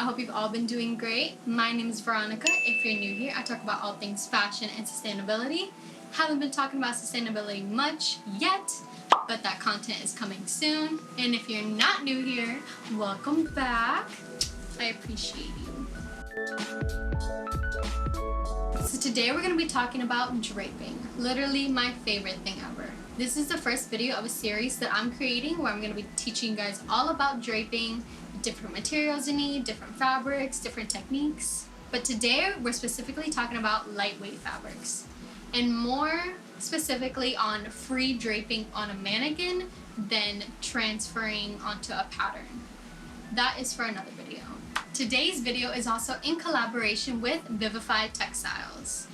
hope you've all been doing great. My name is Veronica. If you're new here, I talk about all things fashion and sustainability. Haven't been talking about sustainability much yet, but that content is coming soon. And if you're not new here, welcome back. I appreciate you. So today we're going to be talking about draping. Literally my favorite thing ever. This is the first video of a series that I'm creating where I'm going to be teaching you guys all about draping, different materials you need, different fabrics, different techniques. But today we're specifically talking about lightweight fabrics, and more specifically on free draping on a mannequin than transferring onto a pattern. That is for another video. Today's video is also in collaboration with Vivify Textiles.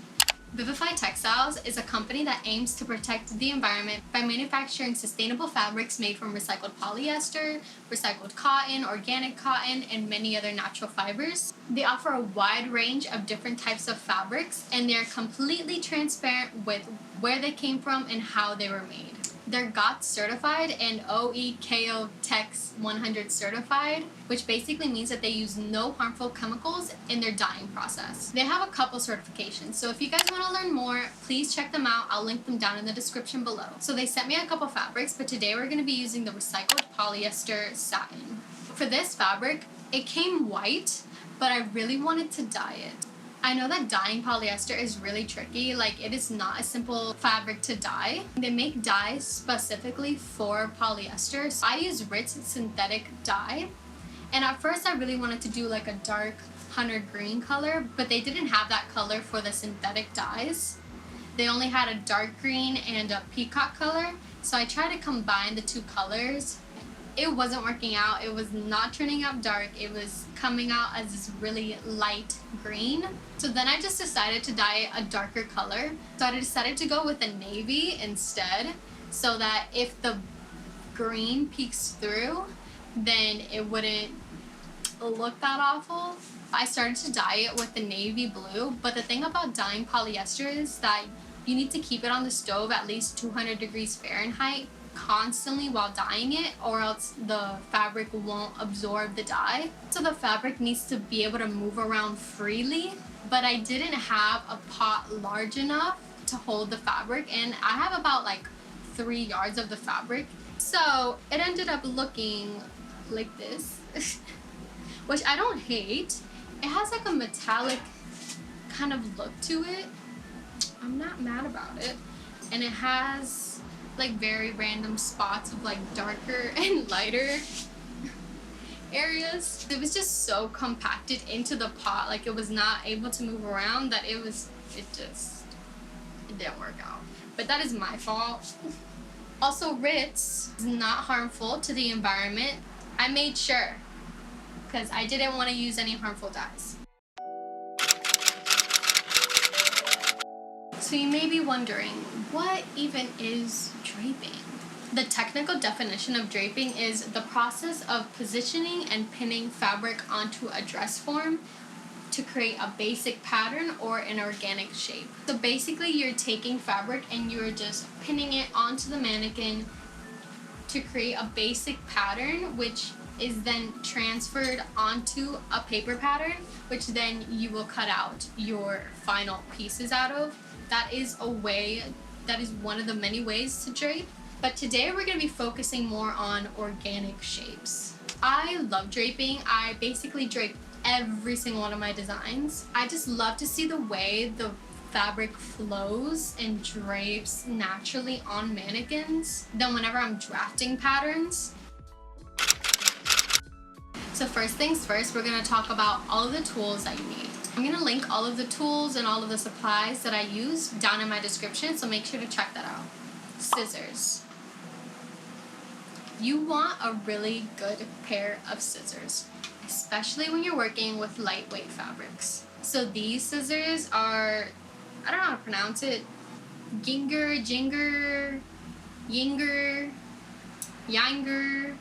Vivify Textiles is a company that aims to protect the environment by manufacturing sustainable fabrics made from recycled polyester, recycled cotton, organic cotton, and many other natural fibers. They offer a wide range of different types of fabrics, and they're completely transparent with where they came from and how they were made. They're GOTS certified and OEKO Tex 100 certified, which basically means that they use no harmful chemicals in their dyeing process. They have a couple certifications, so if you guys want to learn more, please check them out. I'll link them down in the description below. So they sent me a couple fabrics, but today we're going to be using the recycled polyester satin. For this fabric, it came white, but I really wanted to dye it. I know that dyeing polyester is really tricky, like it is not a simple fabric to dye. They make dyes specifically for polyester. So I use Ritz synthetic dye, and at first I really wanted to do like a dark hunter green color, but they didn't have that color for the synthetic dyes. They only had a dark green and a peacock color, so I tried to combine the two colors. It wasn't working out. It was not turning out dark. It was coming out as this really light green. So then I just decided to dye a darker color. So I decided to go with a navy instead, so that if the green peeks through, then it wouldn't look that awful. I started to dye it with the navy blue, but the thing about dyeing polyester is that you need to keep it on the stove at least 200 degrees Fahrenheit constantly while dyeing it, or else the fabric won't absorb the dye. So the fabric needs to be able to move around freely, but I didn't have a pot large enough to hold the fabric, and I have about like 3 yards of the fabric, so it ended up looking like this which I don't hate. It has like a metallic kind of look to it. I'm not mad about it, and it has like very random spots of like darker and lighter areas. It was just so compacted into the pot, like it was not able to move around, that it didn't work out. But that is my fault. Also, Ritz is not harmful to the environment. I made sure, because I didn't want to use any harmful dyes. So you may be wondering, what even is draping? The technical definition of draping is the process of positioning and pinning fabric onto a dress form to create a basic pattern or an organic shape. So basically you're taking fabric and you're just pinning it onto the mannequin to create a basic pattern, which is then transferred onto a paper pattern, which then you will cut out your final pieces out of. That is one of the many ways to drape. But today we're going to be focusing more on organic shapes. I love draping. I basically drape every single one of my designs. I just love to see the way the fabric flows and drapes naturally on mannequins. Then whenever I'm drafting patterns. So first things first, we're going to talk about all of the tools that you need. I'm going to link all of the tools and all of the supplies that I use down in my description, so make sure to check that out. Scissors. You want a really good pair of scissors, especially when you're working with lightweight fabrics. So these scissors are, I don't know how to pronounce it, Ginger, Jinger, Yinger, Yanger,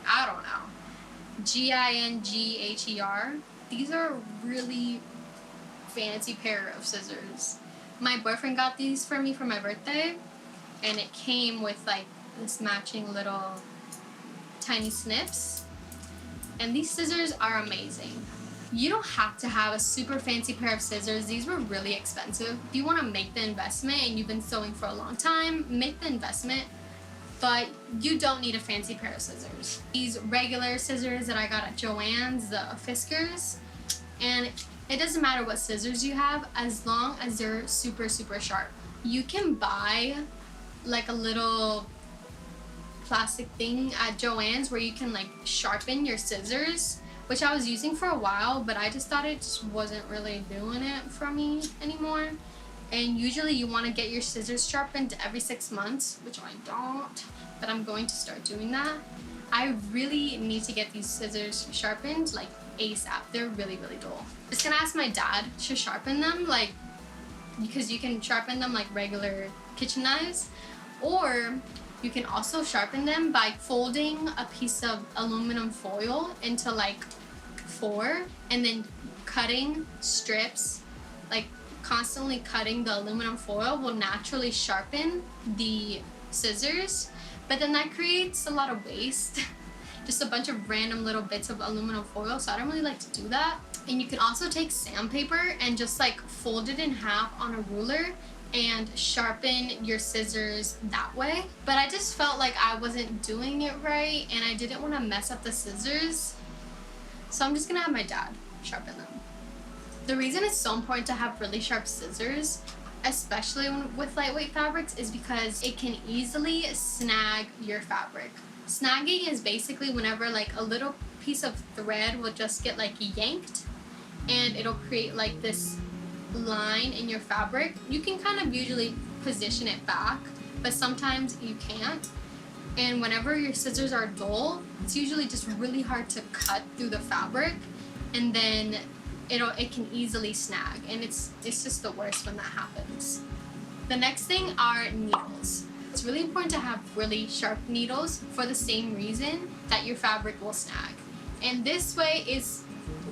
I don't know. Gingher. These are a really fancy pair of scissors. My boyfriend got these for me for my birthday, and it came with like this matching little tiny snips. And these scissors are amazing. You don't have to have a super fancy pair of scissors. These were really expensive. If you want to make the investment and you've been sewing for a long time, make the investment, but you don't need a fancy pair of scissors. These regular scissors that I got at Joann's, the Fiskars, and it doesn't matter what scissors you have as long as they're super, super sharp. You can buy like a little plastic thing at Joann's where you can like sharpen your scissors, which I was using for a while, but I just thought it just wasn't really doing it for me anymore. And usually you want to get your scissors sharpened every 6 months, which I don't, but I'm going to start doing that. I really need to get these scissors sharpened like ASAP. They're really, really dull. I'm just gonna ask my dad to sharpen them, like, because you can sharpen them like regular kitchen knives, or you can also sharpen them by folding a piece of aluminum foil into like 4 and then cutting strips, like constantly cutting the aluminum foil will naturally sharpen the scissors, but then that creates a lot of waste. Just a bunch of random little bits of aluminum foil, so I don't really like to do that. And you can also take sandpaper and just like fold it in half on a ruler and sharpen your scissors that way. But I just felt like I wasn't doing it right and I didn't want to mess up the scissors, so I'm just gonna have my dad sharpen them. The reason it's so important to have really sharp scissors, especially with lightweight fabrics, is because it can easily snag your fabric. Snagging is basically whenever like a little piece of thread will just get like yanked and it'll create like this line in your fabric. You can kind of usually position it back, but sometimes you can't. And whenever your scissors are dull, it's usually just really hard to cut through the fabric, and then it can easily snag, and it's just the worst when that happens. The next thing are needles. It's really important to have really sharp needles for the same reason that your fabric will snag. And this way is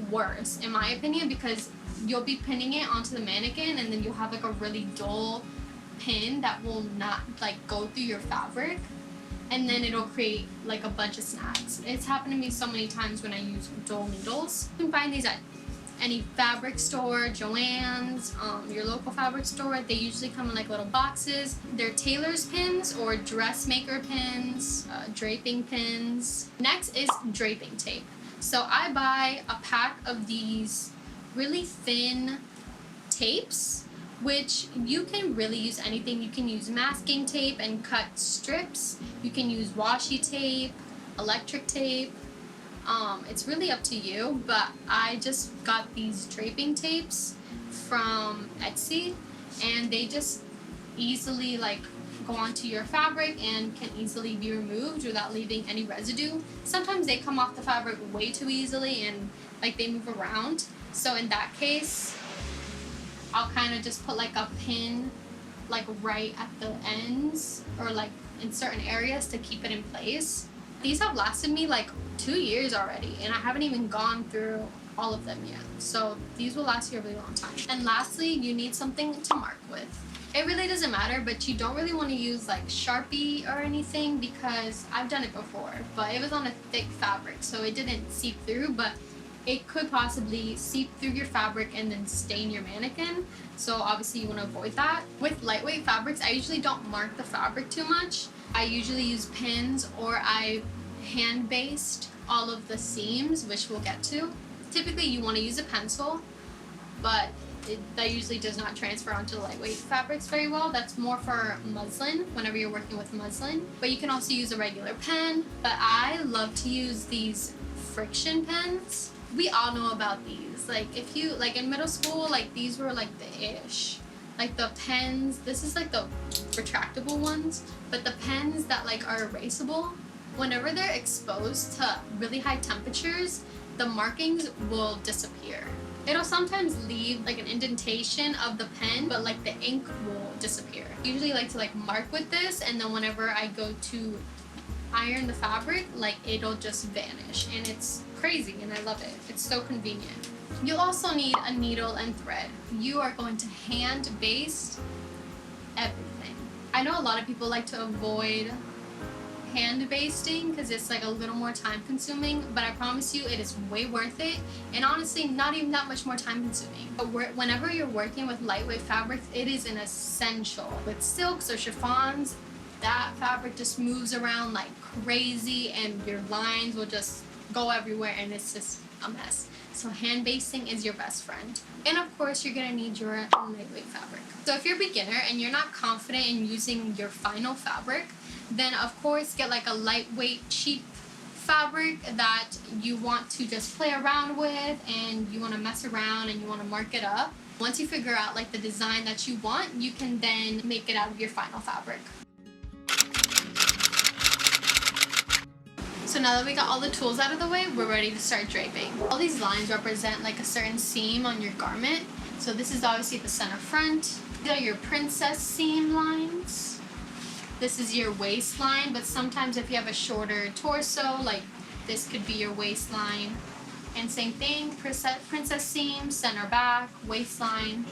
worse, in my opinion, because you'll be pinning it onto the mannequin and then you'll have like a really dull pin that will not like go through your fabric, and then it'll create like a bunch of snags. It's happened to me so many times when I use dull needles. You can find these at any fabric store, Joann's, your local fabric store. They usually come in like little boxes. They're tailor's pins or dressmaker pins, draping pins. Next is draping tape. So I buy a pack of these really thin tapes, which you can really use anything. You can use masking tape and cut strips. You can use washi tape, electric tape. It's really up to you, but I just got these draping tapes from Etsy, and they just easily like go onto your fabric and can easily be removed without leaving any residue. Sometimes they come off the fabric way too easily and like they move around. So in that case, I'll kind of just put like a pin like right at the ends or like in certain areas to keep it in place. These have lasted me like 2 years already, and I haven't even gone through all of them yet. So these will last you a really long time. And lastly, you need something to mark with. It really doesn't matter, but you don't really want to use like Sharpie or anything, because I've done it before, but it was on a thick fabric, so it didn't seep through, but it could possibly seep through your fabric and then stain your mannequin. So obviously you want to avoid that. With lightweight fabrics, I usually don't mark the fabric too much. I usually use pins, or I hand based all of the seams, which we'll get to. Typically you want to use a pencil, but that usually does not transfer onto lightweight fabrics very well. That's more for muslin, whenever you're working with muslin. But you can also use a regular pen, but I love to use these friction pens. We all know about these. Like if you, like in middle school, like these were like the ish. Like the pens, this is like the retractable ones, but the pens that like are erasable, whenever they're exposed to really high temperatures, the markings will disappear. It'll sometimes leave like an indentation of the pen, but like the ink will disappear. I usually like to like mark with this, and then whenever I go to iron the fabric, like it'll just vanish, and it's crazy and I love it. It's so convenient. You'll also need a needle and thread. You are going to hand baste everything. I know a lot of people like to avoid hand basting because it's like a little more time consuming, but I promise you it is way worth it, and honestly not even that much more time consuming. But whenever you're working with lightweight fabrics, it is an essential. With silks or chiffons, that fabric just moves around like crazy and your lines will just go everywhere and it's just a mess. So hand basting is your best friend. And of course you're gonna need your lightweight fabric. So if you're a beginner and you're not confident in using your final fabric, then of course get like a lightweight cheap fabric that you want to just play around with and you want to mess around and you want to mark it up. Once you figure out like the design that you want, you can then make it out of your final fabric. So now that we got all the tools out of the way, we're ready to start draping. All these lines represent like a certain seam on your garment. So this is obviously the center front. These are your princess seam lines. This is your waistline, but sometimes if you have a shorter torso, like this could be your waistline. And same thing, princess seam, center back, waistline.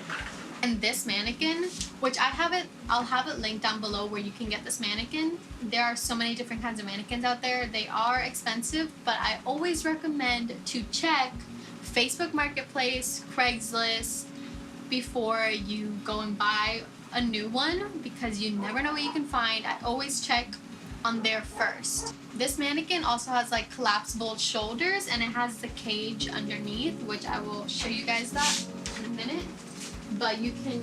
And this mannequin, which I'll have it linked down below where you can get this mannequin. There are so many different kinds of mannequins out there. They are expensive, but I always recommend to check Facebook Marketplace, Craigslist before you go and buy a new one, because you never know what you can find. I always check on there first. This mannequin also has like collapsible shoulders and it has the cage underneath, which I will show you guys that in a minute. But you can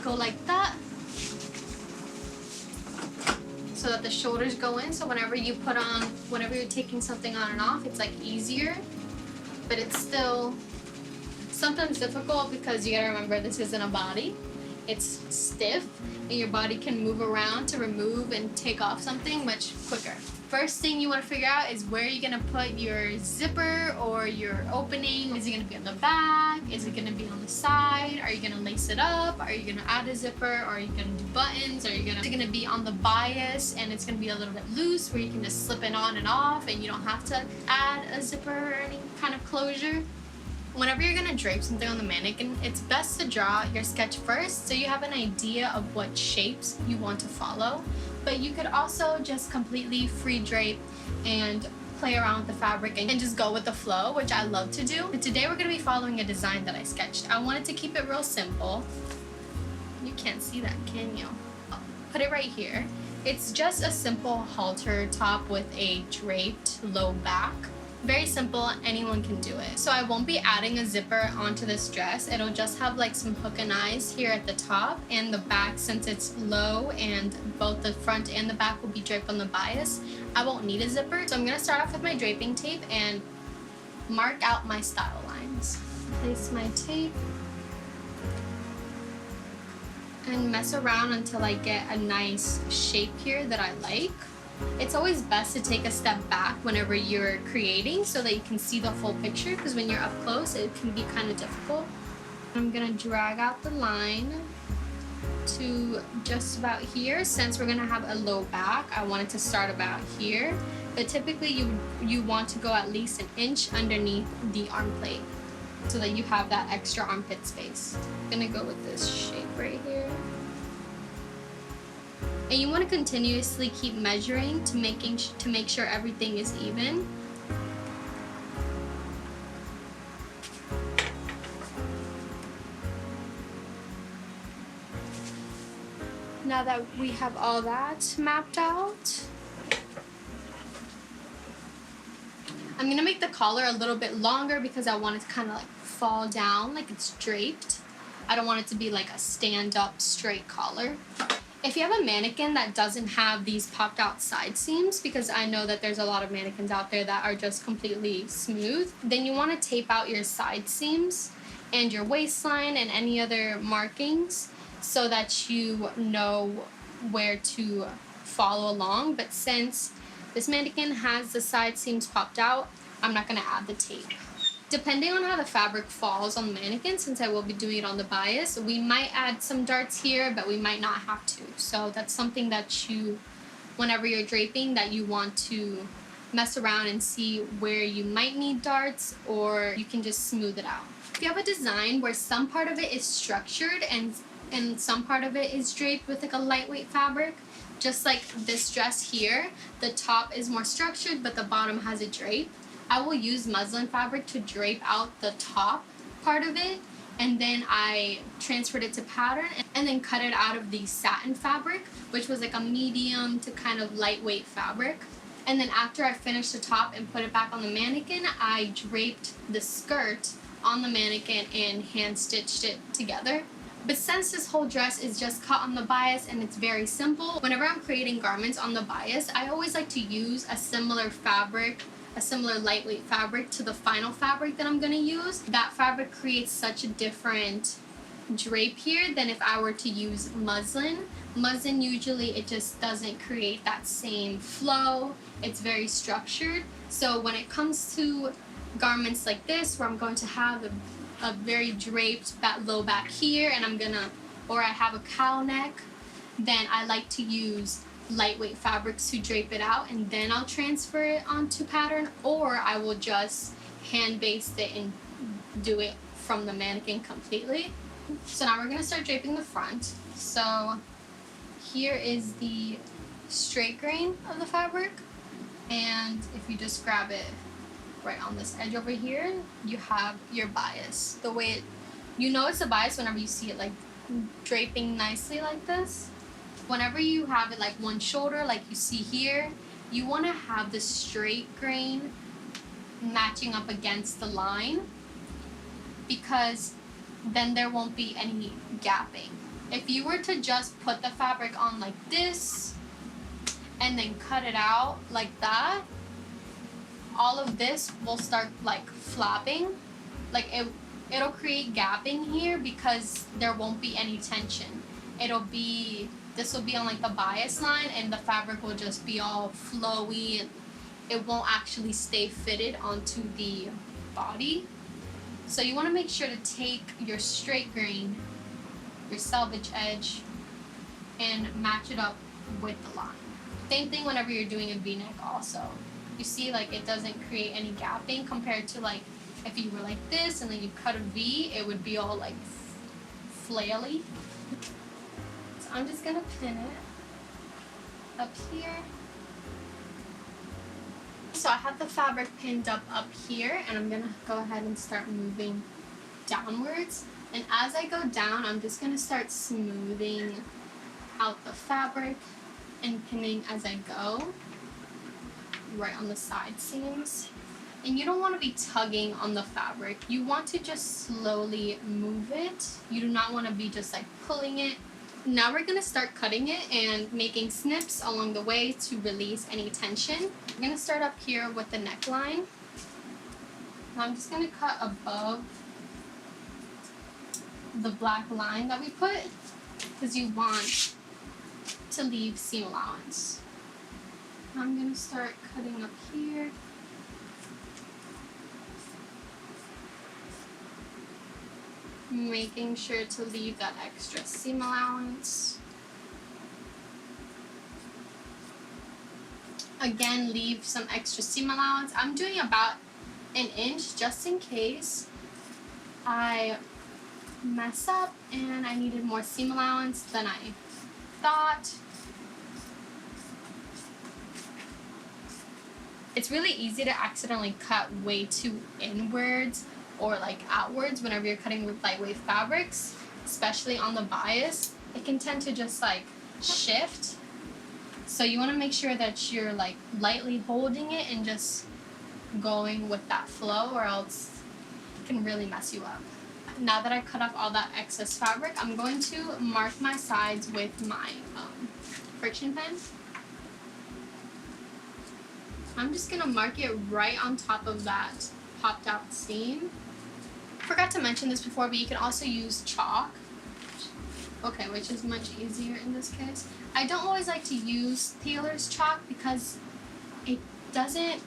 go like that so that the shoulders go in, so whenever you're taking something on and off, it's like easier. But it's still sometimes difficult because you gotta remember this isn't a body. It's stiff and your body can move around to remove and take off something much quicker. First thing you want to figure out is where you're going to put your zipper or your opening. Is it going to be on the back? Is it going to be on the side? Are you going to lace it up? Are you going to add a zipper? Or are you going to do buttons? Is it going to be on the bias and it's going to be a little bit loose where you can just slip it on and off and you don't have to add a zipper or any kind of closure? Whenever you're going to drape something on the mannequin, it's best to draw your sketch first so you have an idea of what shapes you want to follow. But you could also just completely free drape and play around with the fabric and just go with the flow, which I love to do. But today we're going to be following a design that I sketched. I wanted to keep it real simple. You can't see that, can you? I'll put it right here. It's just a simple halter top with a draped low back. Very simple, anyone can do it. So I won't be adding a zipper onto this dress. It'll just have like some hook and eyes here at the top, and the back, since it's low and both the front and the back will be draped on the bias, I won't need a zipper. So I'm gonna start off with my draping tape and mark out my style lines. Place my tape and mess around until I get a nice shape here that I like. It's always best to take a step back whenever you're creating so that you can see the full picture, because when you're up close it can be kind of difficult. I'm gonna drag out the line to just about here. Since we're gonna have a low back, I wanted to start about here, but typically you want to go at least an inch underneath the arm plate so that you have that extra armpit space. I'm gonna go with this shape right here. And you want to continuously keep measuring to make sure everything is even. Now that we have all that mapped out, I'm gonna make the collar a little bit longer because I want it to kind of like fall down like it's draped. I don't want it to be like a stand-up straight collar. If you have a mannequin that doesn't have these popped out side seams, because I know that there's a lot of mannequins out there that are just completely smooth, then you want to tape out your side seams and your waistline and any other markings so that you know where to follow along. But since this mannequin has the side seams popped out, I'm not going to add the tape. Depending on how the fabric falls on the mannequin, since I will be doing it on the bias, we might add some darts here, but we might not have to. So that's something that you, whenever you're draping, that you want to mess around and see where you might need darts, or you can just smooth it out. If you have a design where some part of it is structured and some part of it is draped with like a lightweight fabric, just like this dress here, the top is more structured but the bottom has a drape. I will use muslin fabric to drape out the top part of it, and then I transferred it to pattern and then cut it out of the satin fabric, which was like a medium to kind of lightweight fabric. And then after I finished the top and put it back on the mannequin, I draped the skirt on the mannequin and hand stitched it together. But since this whole dress is just cut on the bias and it's very simple, whenever I'm creating garments on the bias, I always like to use a similar fabric, a similar lightweight fabric to the final fabric that I'm going to use. That fabric creates such a different drape here than if I were to use muslin. Muslin, usually it just doesn't create that same flow. It's very structured. So when it comes to garments like this, where I'm going to have a very draped low back here, and I have a cowl neck, then I like to use lightweight fabrics to drape it out, and then I'll transfer it onto pattern, or I will just hand baste it and do it from the mannequin completely. So now we're going to start draping the front. So here is the straight grain of the fabric, and if you just grab it right on this edge over here, you have your bias. The way you know it's a bias whenever you see it like draping nicely like this. Whenever you have it like one shoulder, like you see here, you want to have the straight grain matching up against the line, because then there won't be any gapping. If you were to just put the fabric on like this and then cut it out like that, all of this will start like flapping. Like it'll create gapping here because there won't be any tension. This will be on like the bias line, and the fabric will just be all flowy, and it won't actually stay fitted onto the body. So you want to make sure to take your straight grain, your selvage edge, and match it up with the line. Same thing whenever you're doing a V-neck also. You see, like, it doesn't create any gapping compared to like if you were like this and then you cut a V, it would be all like flaily. So I'm just gonna pin it up here. So I have the fabric pinned up here, and I'm gonna go ahead and start moving downwards. And as I go down, I'm just gonna start smoothing out the fabric and pinning as I go, right on the side seams. And you don't want to be tugging on the fabric. You want to just slowly move it. You do not want to be just like pulling it. Now we're going to start cutting it and making snips along the way to release any tension. I'm going to start up here with the neckline. I'm just going to cut above the black line that we put, because you want to leave seam allowance. I'm going to start cutting up here. Making sure to leave that extra seam allowance. Again, leave some extra seam allowance. I'm doing about an inch just in case I mess up and I needed more seam allowance than I thought. It's really easy to accidentally cut way too inwards or like outwards whenever you're cutting with lightweight fabrics, especially on the bias. It can tend to just like shift. So you want to make sure that you're like lightly holding it and just going with that flow, or else it can really mess you up. Now that I cut off all that excess fabric, I'm going to mark my sides with my friction pen. I'm just going to mark it right on top of that popped out seam. Forgot to mention this before, but you can also use chalk. Okay, which is much easier in this case. I don't always like to use tailor's chalk because it doesn't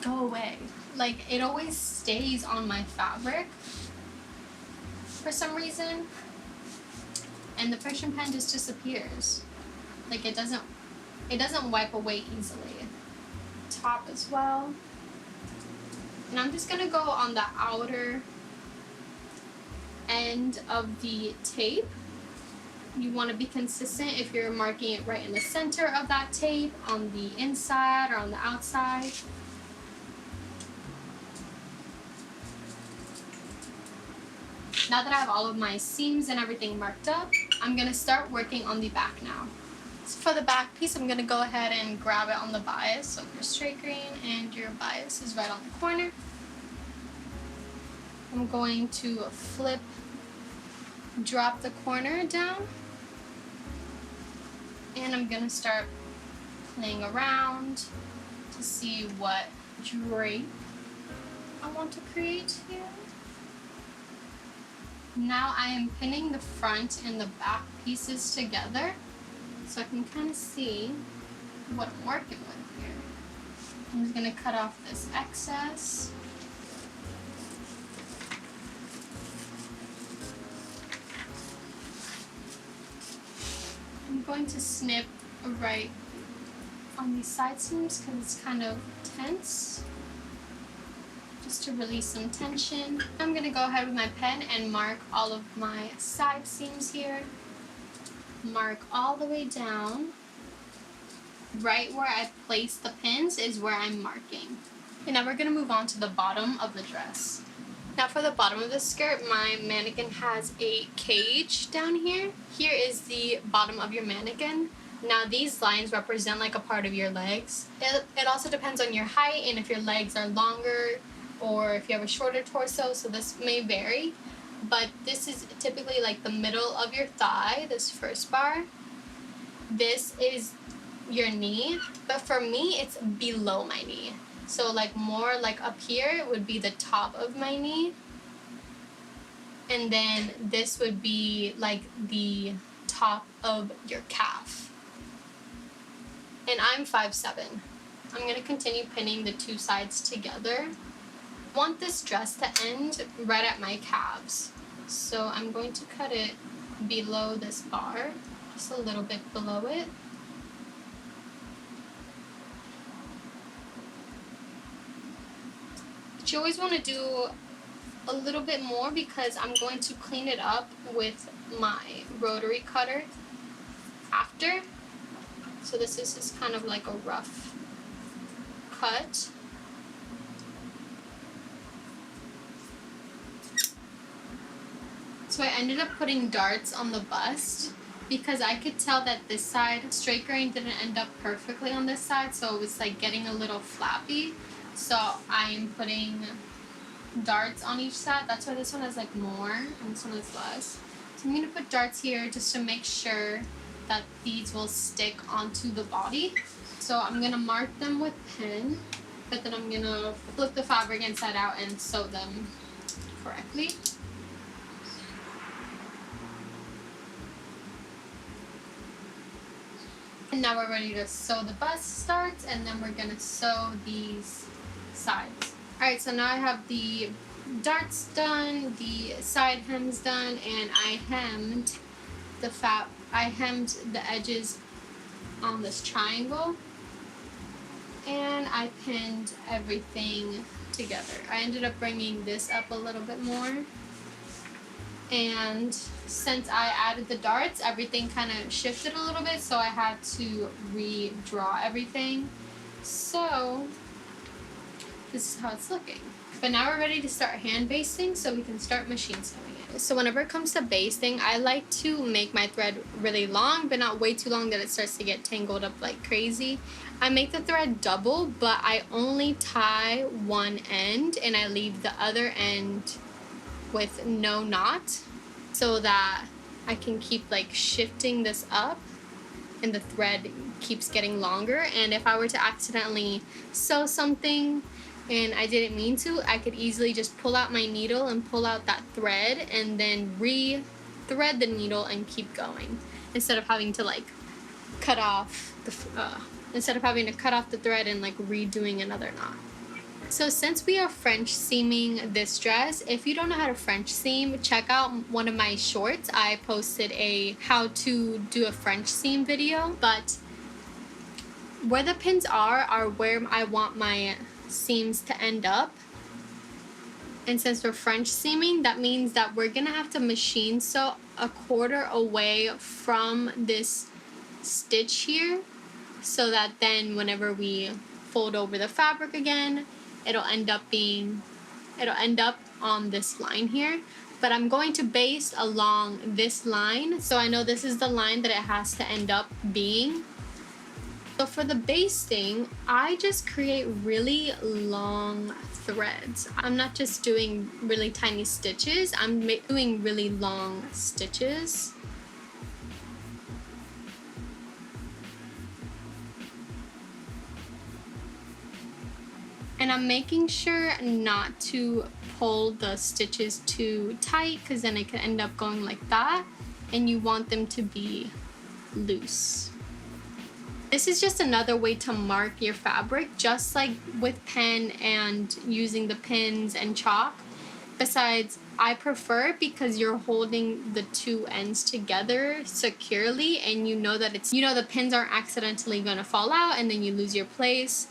go away. Like, it always stays on my fabric for some reason, and the friction pen just disappears. Like, it doesn't wipe away easily. Top as well. And I'm just gonna go on the outer end of the tape You want to be consistent if you're marking it right in the center of that tape, on the inside or on the outside. Now that I have all of my seams and everything marked up, I'm going to start working on the back now. So for the back piece, I'm going to go ahead and grab it on the bias. So your straight grain and your bias is right on the corner. I'm going to flip, drop the corner down, and I'm going to start playing around to see what drape I want to create here. Now I am pinning the front and the back pieces together so I can kind of see what I'm working with here. I'm just going to cut off this excess. I'm going to snip right on these side seams because it's kind of tense, just to release some tension. I'm going to go ahead with my pen and mark all of my side seams here. Mark all the way down. Right where I place the pins is where I'm marking. And now we're going to move on to the bottom of the dress. Now for the bottom of the skirt, my mannequin has a cage down here. Here is the bottom of your mannequin. Now these lines represent like a part of your legs. It also depends on your height and if your legs are longer or if you have a shorter torso, so this may vary. But this is typically like the middle of your thigh, this first bar. This is your knee, but for me it's below my knee. So like more like up here would be the top of my knee. And then this would be like the top of your calf. And I'm 5'7". I'm going to continue pinning the two sides together. I want this dress to end right at my calves. So I'm going to cut it below this bar, just a little bit below it. But you always want to do a little bit more because I'm going to clean it up with my rotary cutter after. So this is just kind of like a rough cut. So I ended up putting darts on the bust because I could tell that this side straight grain didn't end up perfectly on this side, so it was like getting a little flappy. So I'm putting darts on each side. That's why this one has like more and this one has less. So I'm going to put darts here just to make sure that these will stick onto the body. So I'm going to mark them with pen, but then I'm going to flip the fabric inside out and sew them correctly. And now we're ready to sew the bust starts, and then we're going to sew these sides. Alright, so now I have the darts done, the side hems done, and I hemmed the edges on this triangle, and I pinned everything together. I ended up bringing this up a little bit more, and since I added the darts, everything kind of shifted a little bit, so I had to redraw everything. So this is how it's looking. But now we're ready to start hand basting, so we can start machine sewing it. So whenever it comes to basting, I like to make my thread really long, but not way too long that it starts to get tangled up like crazy. I make the thread double, but I only tie one end and I leave the other end with no knot so that I can keep like shifting this up and the thread keeps getting longer. And if I were to accidentally sew something and I didn't mean to, I could easily just pull out my needle and pull out that thread and then re-thread the needle and keep going instead of having to like cut off the thread and like redoing another knot. So since we are French seaming this dress, if you don't know how to French seam, check out one of my shorts. I posted a how to do a French seam video, but where the pins are where I want my seams to end up. And since we're French seaming, that means that we're gonna have to machine sew a quarter away from this stitch here, so that then whenever we fold over the fabric again, it'll end up on this line here. But I'm going to baste along this line, so I know this is the line that it has to end up being. So for the basting, I just create really long threads. I'm not just doing really tiny stitches, I'm doing really long stitches. And I'm making sure not to pull the stitches too tight, because then it can end up going like that, and you want them to be loose. This is just another way to mark your fabric, just like with pen and using the pins and chalk. Besides, I prefer it because you're holding the two ends together securely, and you know that the pins aren't accidentally going to fall out and then you lose your place.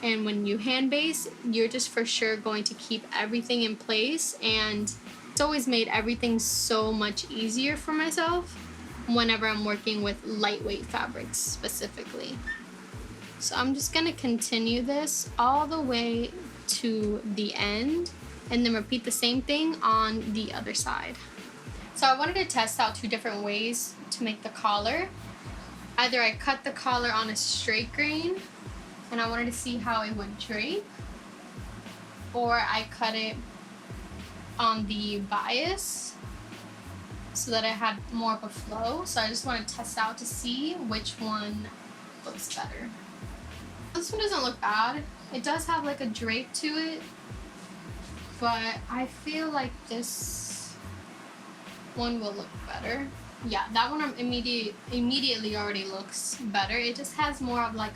And when you hand baste, you're just for sure going to keep everything in place, and it's always made everything so much easier for myself whenever I'm working with lightweight fabrics specifically. So I'm just gonna continue this all the way to the end and then repeat the same thing on the other side. So I wanted to test out two different ways to make the collar. Either I cut the collar on a straight grain and I wanted to see how it would drape, or I cut it on the bias so that I had more of a flow. So I just want to test out to see which one looks better. This one doesn't look bad. It does have like a drape to it, but I feel like this one will look better. Yeah, that one immediately already looks better. It just has more of like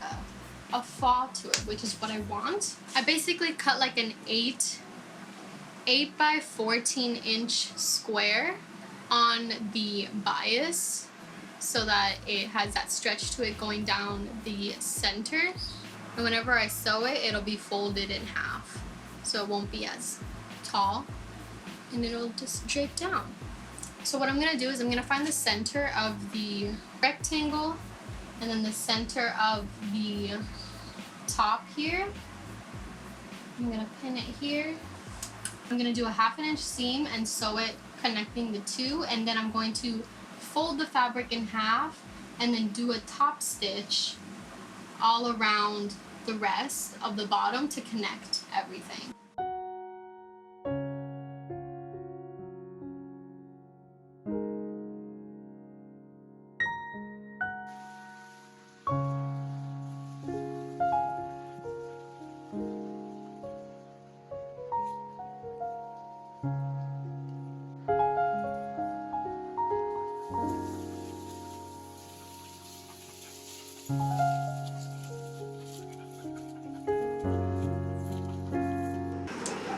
a fall to it, which is what I want. I basically cut like an 8 by 14 inch square on the bias so that it has that stretch to it going down the center, and whenever I sew it, it'll be folded in half, so it won't be as tall and it'll just drape down. So what I'm gonna do is I'm gonna find the center of the rectangle and then the center of the top here. I'm gonna pin it here. I'm gonna do a 1/2 inch seam and sew it connecting the two, and then I'm going to fold the fabric in half and then do a top stitch all around the rest of the bottom to connect everything.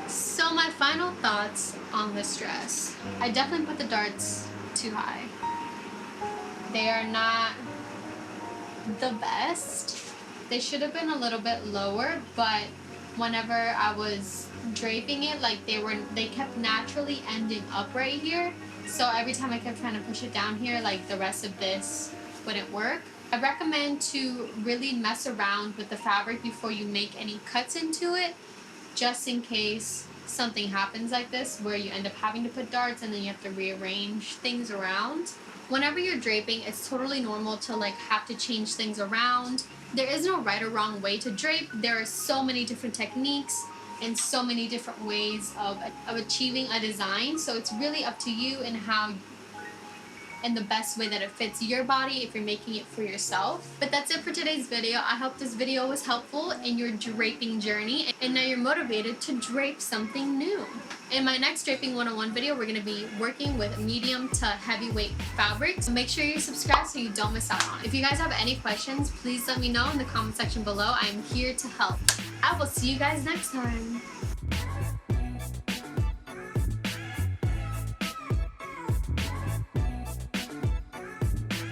So my final thoughts on this dress. I definitely put the darts too high. They are not the best. They should have been a little bit lower, but whenever I was draping it, like they kept naturally ending up right here. So every time I kept trying to push it down here, like the rest of this wouldn't work. I recommend to really mess around with the fabric before you make any cuts into it, just in case something happens like this where you end up having to put darts and then you have to rearrange things around. Whenever you're draping, it's totally normal to like have to change things around. There is no right or wrong way to drape. There are so many different techniques and so many different ways of achieving a design, so it's really up to you and the best way that it fits your body if you're making it for yourself. But that's it for today's video. I hope this video was helpful in your draping journey, and now you're motivated to drape something new. In my next Draping 101 video, we're going to be working with medium to heavyweight fabrics. So make sure you subscribe so you don't miss out on it. If you guys have any questions, please let me know in the comment section below. I'm here to help. I will see you guys next time.